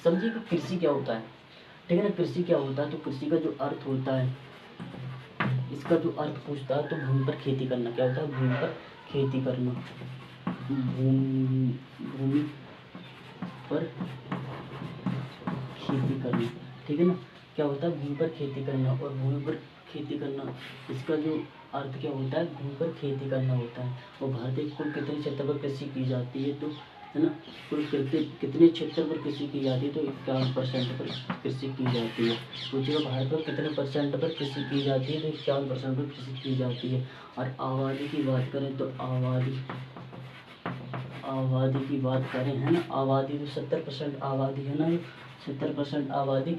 समझिए कि कृषि क्या होता है, ठीक है ना। कृषि क्या होता है, तो कृषि का जो अर्थ होता है, इसका जो अर्थ पूछता है तो भूमि पर खेती करना क्या होता है, भूमि पर खेती करना, भूमि पर खेती करना, ठीक है ना। क्या होता है, भूमि पर खेती करना। और भूमि पर खेती करना, इसका जो अर्थ क्या होता है, भूमि पर खेती करना होता है। और भारत के कुल कितने क्षेत्र पर कृषि की जाती है, तो है ना, कुल कितने क्षेत्र पर कृषि की जाती है, तो 51% पर कृषि की जाती है। पूछिएगा भारत में कितने परसेंट पर कृषि की जाती है, तो 51% पर कृषि की जाती है। और आबादी की बात करें तो आबादी की बात करें, है ना, आबादी तो 70% आबादी है ना, 70% आबादी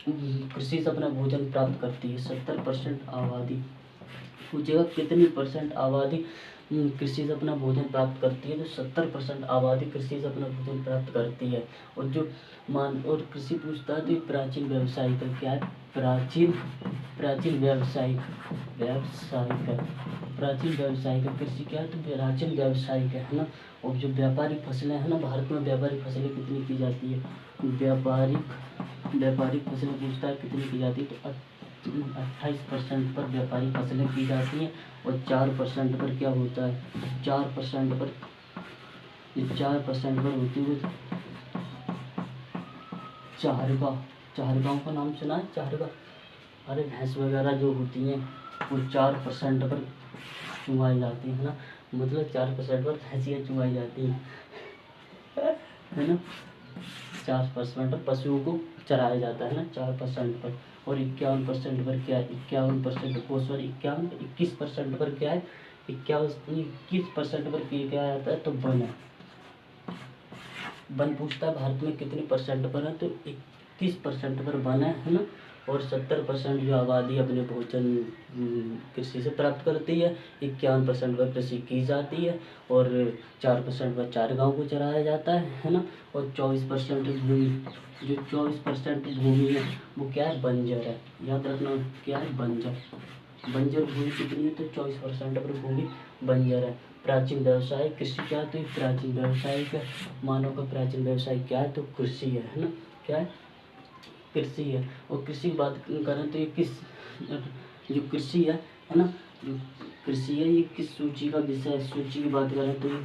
कृषि से अपना भोजन प्राप्त करती है। 70% आबादी, पूछेगा कितनी परसेंट आबादी कृषि से अपना भोजन प्राप्त करती है, तो 70% आबादी कृषि से अपना भोजन प्राप्त करती है। और जो और कृषि पूछता है तो प्राचीन व्यवसाय का क्या है, प्राचीन व्यावसायिक प्राचीन व्यावसायिक कृषि क्या है, तो प्राचीन व्यावसायिक है ना। और जो व्यापारिक फसलें हैं ना, भारत में व्यापारिक फसलें कितनी की जाती है, व्यापारिक फसलें पूछता है कितनी की जाती है, तो 28% पर व्यापारिक फसलें की जाती हैं। और 4% पर क्या होता है, 4% पर होती हुई चारगांव का नाम सुना है, चारगांव, अरे भैंस वगैरह जो होती हैं वो 4% पर चुंगाई जाती है ना, मतलब 4% पर भैंसियाँ चुंगाई जाती हैं, है ना। 4% पर पशुओं को चराया जाता है ना, 4% पर। और 51% पर क्या है, 21% पर क्या है, 21% पर क्या आता है, तो वन है। वन पूछता है भारत में कितने परसेंट पर है, तो 21% पर वन है ना। और 70% जो आबादी अपने भोजन कृषि से प्राप्त करती है, 51% पर कृषि की जाती है। और 4% पर चारगांव को चराया जाता है ना। और 24% भूमि, जो 24% भूमि है वो क्या है, बंजर है। याद रखना क्या है, बंजर भूमि कितनी है, तो 24% पर भूमि बंजर है। प्राचीन व्यवसाय कृषि क्या है, तो प्राचीन व्यवसाय का मानव का प्राचीन व्यवसाय क्या है, तो कृषि है ना, क्या है, कृषि है। और कृषि की बात करें तो ये जो कृषि है ना, जो कृषि है ये किस सूची का विषय है, सूची की बात करें तो ये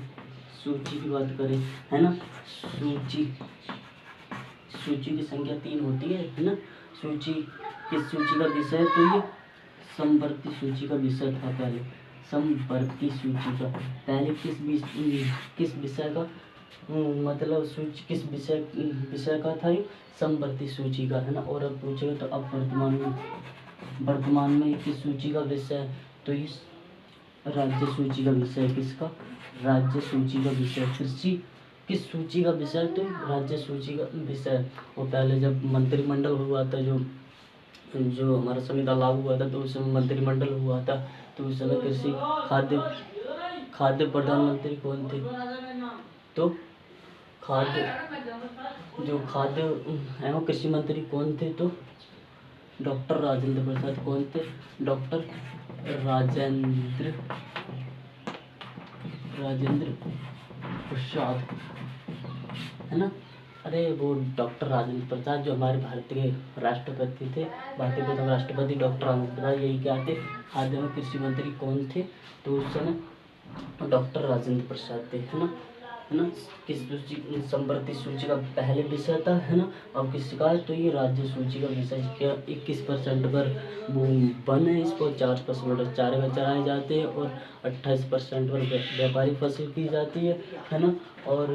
सूची की बात करें, है ना, सूची की संख्या 3 होती है ना। सूची किस सूची का विषय है, तो ये समवर्ती सूची का विषय था पहले, समवर्ती सूची का पहले किस विषय का मतलब सूची किस विषय का था, ये समवर्ती सूची का, है ना। और अब पूछेगा तो अब वर्तमान में किस सूची का विषय है, तो इस राज्य सूची का विषय, किसका, राज्य सूची का विषय। कृषि किस सूची का विषय, तो राज्य सूची का विषय। और पहले जब मंत्रिमंडल हुआ था, जो हमारा संविधान लागू हुआ था, तो उस समय मंत्रिमंडल हुआ था, तो उस समय कृषि खाद्य प्रधानमंत्री कौन थे, तो खाद्य एवं कृषि मंत्री कौन थे, तो डॉक्टर राजेंद्र प्रसाद। कौन थे, डॉक्टर राजेंद्र प्रसाद, है ना। अरे वो डॉक्टर राजेंद्र प्रसाद जो हमारे भारत के राष्ट्रपति थे, भारतीय प्रथम राष्ट्रपति डॉक्टर राजेंद्र प्रसाद, यही क्या थे, खाद्य एवं कृषि मंत्री कौन थे, तो उस समय डॉक्टर राजेंद्र प्रसाद थे, है ना। किस सूची, समवर्ती सूची का पहले विषय था, है ना। अब किसका है, तो ये राज्य सूची का विषय क्या, 21% पर वन है, इसको 4% चारे में चराए जाते हैं। और 28% पर व्यापारिक फसल की जाती है ना। और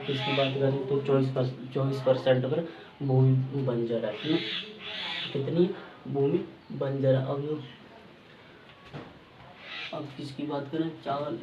किसकी बात करें तो 24% पर भूमि बंजर है ना। कितनी भूमि बंजर है। अब किसकी बात करें, चावल